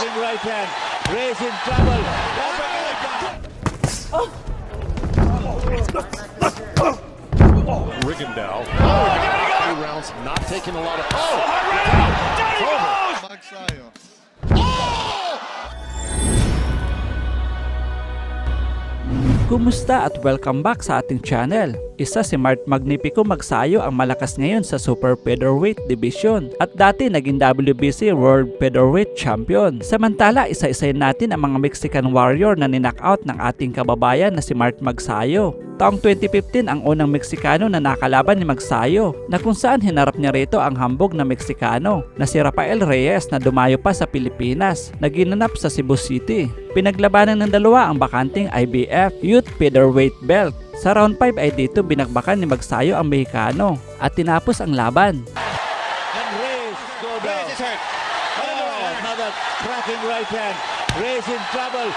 right hand. Reyes in trouble. Rigondeaux. Few rounds, not taking a lot of. Magsayo. Kumusta at welcome back sa ating channel. Isa si Mart Magnifico Magsayo ang malakas ngayon sa Super Featherweight Division at dati naging WBC World Featherweight Champion. Samantala, isa-isayin natin ang mga Mexican warrior na ninockout ng ating kababayan na si Mart Magsayo. Taong 2015 ang unang Meksikano na nakalaban ni Magsayo na kung saan hinarap niya rito ang hambog na Meksikano na si Rafael Reyes na dumayo pa sa Pilipinas na ginanap sa Cebu City. Pinaglabanan ng dalawa ang bakanting IBF Youth Featherweight Belt. Sa round 5 ay dito binagbakan ni Magsayo ang Mexicano at tinapos ang laban. And Reyes go down. Reyes is hurt. Oh, another cracking right hand. Reyes in trouble.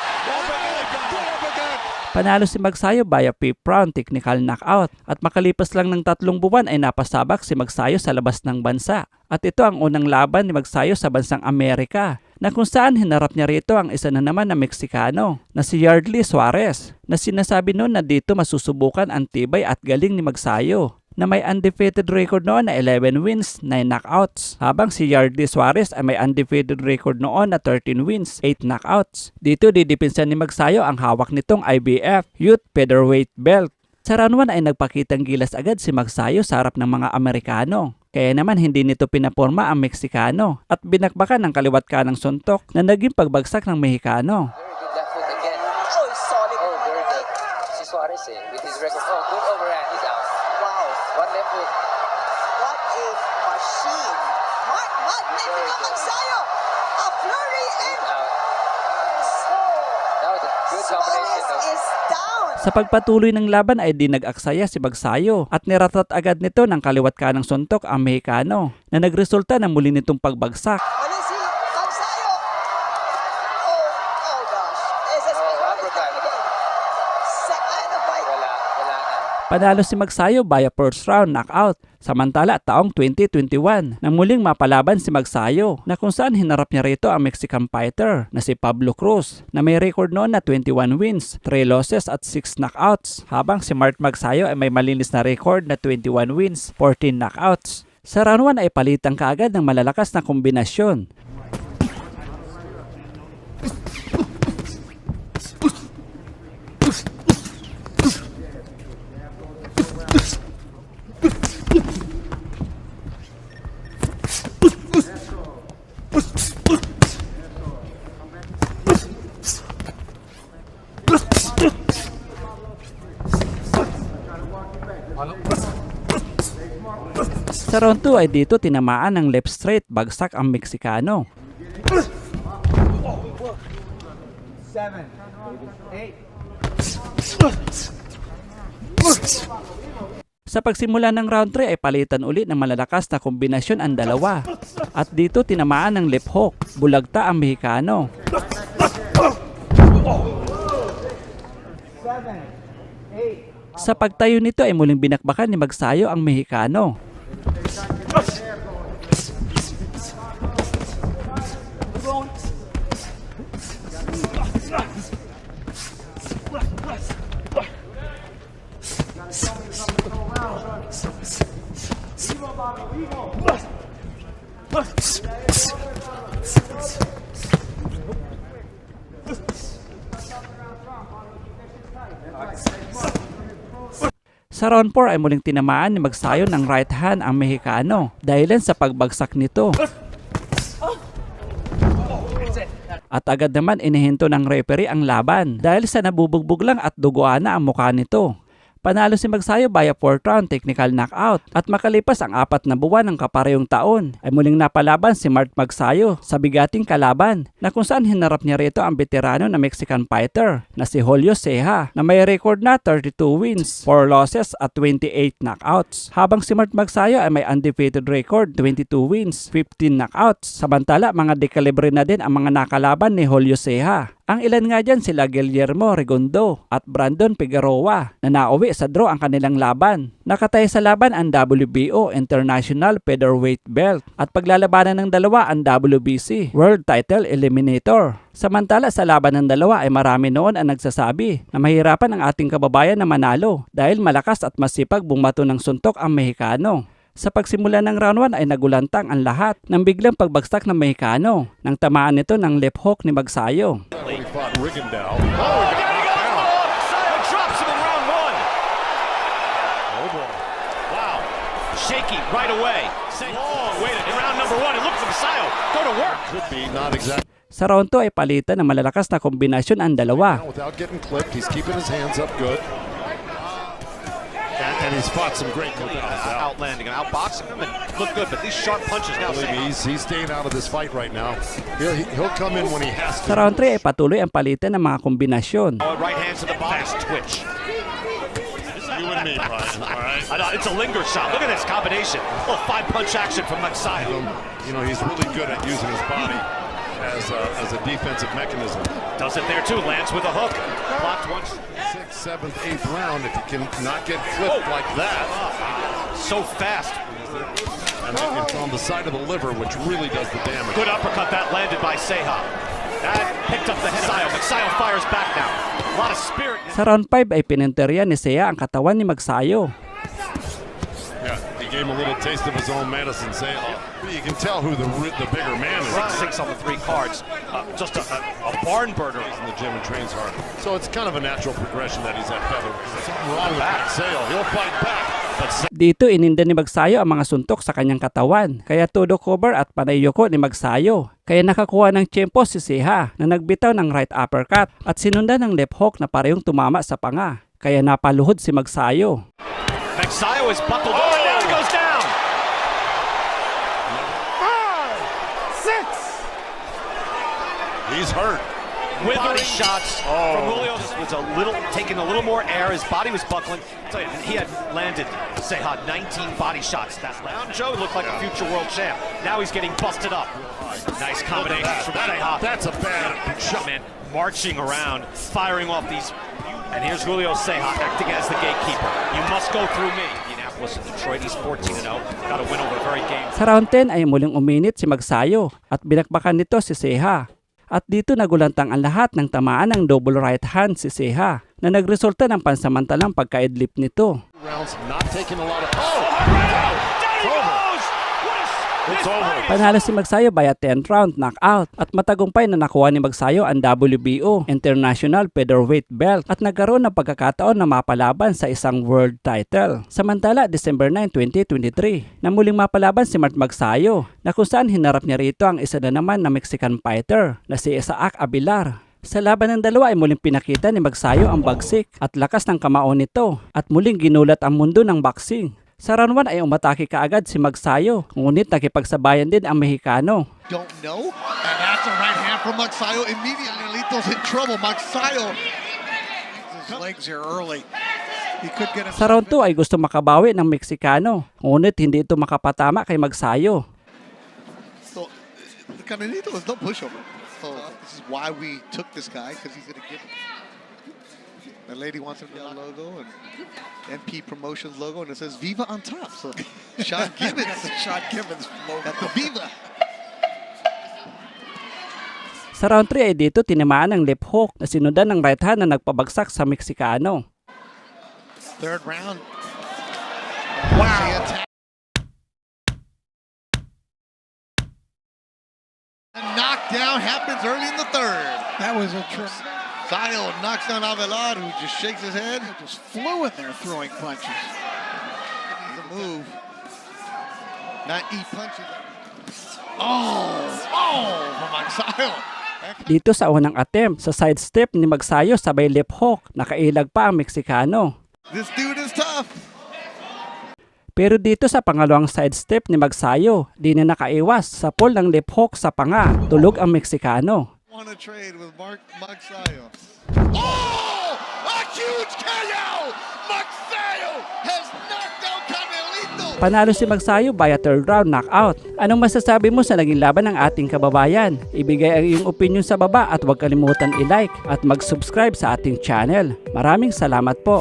Panalo si Magsayo via 5th round technical knockout at makalipas lang ng 3 buwan ay napasabak si Magsayo sa labas ng bansa. At ito ang unang laban ni Magsayo sa bansang Amerika na kung saan hinarap niya rito ang isa na naman na Meksikano na si Yardley Suarez na sinasabi noon na dito masusubukan ang tibay at galing ni Magsayo na may undefeated record noon na 11 wins, 9 knockouts. Habang si Yardley Suarez ay may undefeated record noon na 13 wins, 8 knockouts. Dito didipinsan ni Magsayo ang hawak nitong IBF Youth Featherweight Belt. Sa round 1 ay nagpakitang gilas agad si Magsayo sa harap ng mga Amerikano. Kaya naman hindi nito pinaporma ang Meksikano at binakbakan ng kaliwat kanang suntok na naging pagbagsak ng Mexicano. Left foot again. Oh, solid. Oh, very good. Si Suarez with his record. Oh, good overhand. He's out. Wow, One left foot. what a machine. Mart Magnifico Magsayo. A flurry and Out. That was a good combination. Suarez is down. Sa pagpatuloy ng laban ay di nag-aksaya si Magsayo at niratat agad nito ng kaliwat kanang suntok ang Mexicano na nagresulta ng muli nitong pagbagsak. What is he? Magsayo. Oh gosh. This is uppercut. Second fight. Wala na. Panalo si Magsayo via first round knockout. Samantala taong 2021 nang muling mapalaban si Magsayo na kung saan hinarap niya rito ang Mexican fighter na si Pablo Cruz na may record noon na 21 wins, 3 losses at 6 knockouts habang si Mart Magsayo ay may malinis na record na 21 wins, 14 knockouts. Sa round 1 ay palitan kaagad ng malalakas na kombinasyon. Sa round 2 ay dito tinamaan ng left straight, bagsak ang Meksikano. 7, 8. Sa pagsimula ng round 3 ay palitan ulit ng malalakas na kombinasyon ang dalawa. At dito tinamaan ng left hook, bulagta ang Mexicano. 7, 8. Sa pagtayo nito ay muling binakbakan ni Magsayo ang Mexicano. Sa round 4 ay muling tinamaan ni Magsayo ng right hand ang Mexicano dahilan sa pagbagsak nito. At agad naman inihinto ng referee ang laban dahil sa nabubugbog lang at duguan na ang mukha nito. Panalo si Magsayo via 4th round technical knockout at makalipas ang 4 na buwan ng kaparehong taon ay muling napalaban si Mart Magsayo sa bigating kalaban na kung saan hinarap niya rito ang veterano na Mexican fighter na si Julio Ceja na may record na 32 wins, 4 losses at 28 knockouts. Habang si Mart Magsayo ay may undefeated record, 22 wins, 15 knockouts. Samantala mga dekalibre na din ang mga nakalaban ni Julio Ceja Ang ilan nga dyan sila Guillermo Regondo at Brandon Figueroa na nauwi sa draw ang kanilang laban. Nakataya sa laban ang WBO International Featherweight Belt at paglalabanan ng dalawa ang WBC World Title Eliminator. Samantala sa laban ng dalawa ay marami noon ang nagsasabi na mahirapan ang ating kababayan na manalo dahil malakas at masipag bumato ng suntok ang Mexicano. Sa pagsimula ng round 1 ay nagulantang ang lahat nang biglang pagbagsak ng Mexicano nang tamaan nito ng left hook ni Magsayo. He fought Rigondeaux. Oh, he got knocked down. Sayo drops him in round 1. Oh, boy. Wow. Shaky right away. Long waited in round number 1. It looks like Sayo go to work. Could be not exactly. Sa round 2 ay palitan ng malalakas na kombinasyon ang dalawa. Without getting clipped, he's keeping his hands up good. And he's fought some great Outlanding and outboxing him and look good, but these sharp punches now. Believe me, he's staying out of this fight right now. He'll come in when he has Sa to. round 3 ay patuloy ang palitan ng mga kombinasyon. Right hand to the body. Fast twitch. You and me, Brian. All right. I know, it's a linger shot. Look at this combination. A little 5-punch action from Magsayo. You know, he's really good at using his body as a defensive mechanism. Does it there too. Lands with a hook. Blocked once. 6th, 7th, 8th round, if he can not get clipped like that. So fast. And it's on the side of the liver, which really does the damage. Good uppercut that landed by Ceja. That picked up the head of Sayo. Magsayo fires back now. A lot of spirit. Sa round 5 ay pininterya ni Ceja ang katawan ni Magsayo. Yeah, he gave him a little taste of his own medicine. You can tell who the bigger man is. 6 on the 3 cards. Just a barn burner. In the gym and trains hard. So it's kind of a natural progression that he's at featherweight. There's something wrong with Magsayo. He'll fight back. But Dito ininda ni Magsayo ang mga suntok sa kanyang katawan, kaya todo cover at panayoko ni Magsayo. Kaya nakakuha ng tiyempo si Ceja na nagbitaw ng right uppercut at sinundan ng left hook na parehong tumama sa panga. Kaya napaluhod si Magsayo. Magsayo is buckled. Oh, and now he goes down. 5, 6. he's hurt. Withering shots from Julio. This was taking a little more air. His body was buckling. I'll tell you, he had landed, Ceja, 19 body shots. That round, Joe looked like a future world champ. Now he's getting busted up. Nice combination from Ceja. That's a bad shot. Man, marching around, firing off these. And here's Julio Ceja acting as the gatekeeper. You must go through me. Indianapolis and Detroit, he's 14-0. Got to win over the very game. Sa round 10 ay muling uminit si Magsayo at binakbakan nito si Ceja. At dito nagulantang ang lahat ng tamaan ng double right hand si Ceja na nagresulta ng pansamantalang pagkaidlip nito. Rounds not taking a lot of. It's over. Panalo si Magsayo by a 10th round knockout at matagumpay na nakuha ni Magsayo ang WBO International Featherweight Belt at nagkaroon ng pagkakataon na mapalaban sa isang world title. Samantala, December 9, 2023, na muling mapalaban si Mart Magsayo na kung saan hinarap niya rito ang isa na naman na Mexican fighter na si Isaac Abilar. Sa laban ng dalawa ay muling pinakita ni Magsayo ang bagsik at lakas ng kamao nito at muling ginulat ang mundo ng boxing. Sa round 1 ay umatake kaagad si Magsayo, ngunit nakipagsabayan din ang Mexicano. Don't know, and that's a right hand from Magsayo. Immediately, Lito's in trouble. Magsayo, his legs here early. He could get Sa round 2 ay gusto makabawi ng Mexicano, ngunit hindi ito makapatama kay Magsayo. So, the Canelito is no pushover. So this is why we took this guy, because he's gonna give him. The lady wants him the logo and MP Promotions logo, and it says Viva on top. So Sean Gibbons, at the Viva. Sa round 3 ay dito tinamaan ng left hook na sinundan ng right hand na nagpabagsak sa Mexicano. Third round. Wow. A knockdown happens early in the third. That was a tremendous. Sayo knocks down Avelar, who just shakes his head. Just flew in there throwing punches. The move. Not eat punches. From Sayo. Dito sa unang attempt, sa sidestep ni Magsayo sabay left hook, nakailag pa ang Mexicano. This dude is tough. Pero dito sa pangalawang sidestep ni Magsayo, di na nakaiwas sa pull ng left hook sa panga, tulog ang Mexicano. Want to trade with Magsayo. Oh! A huge KO! Magsayo has knocked out Canelito. Panalo si Magsayo via third round knockout. Anong masasabi mo sa naging laban ng ating kababayan? Ibigay ang iyong opinion sa baba at huwag kalimutan i-like at mag-subscribe sa ating channel. Maraming salamat po.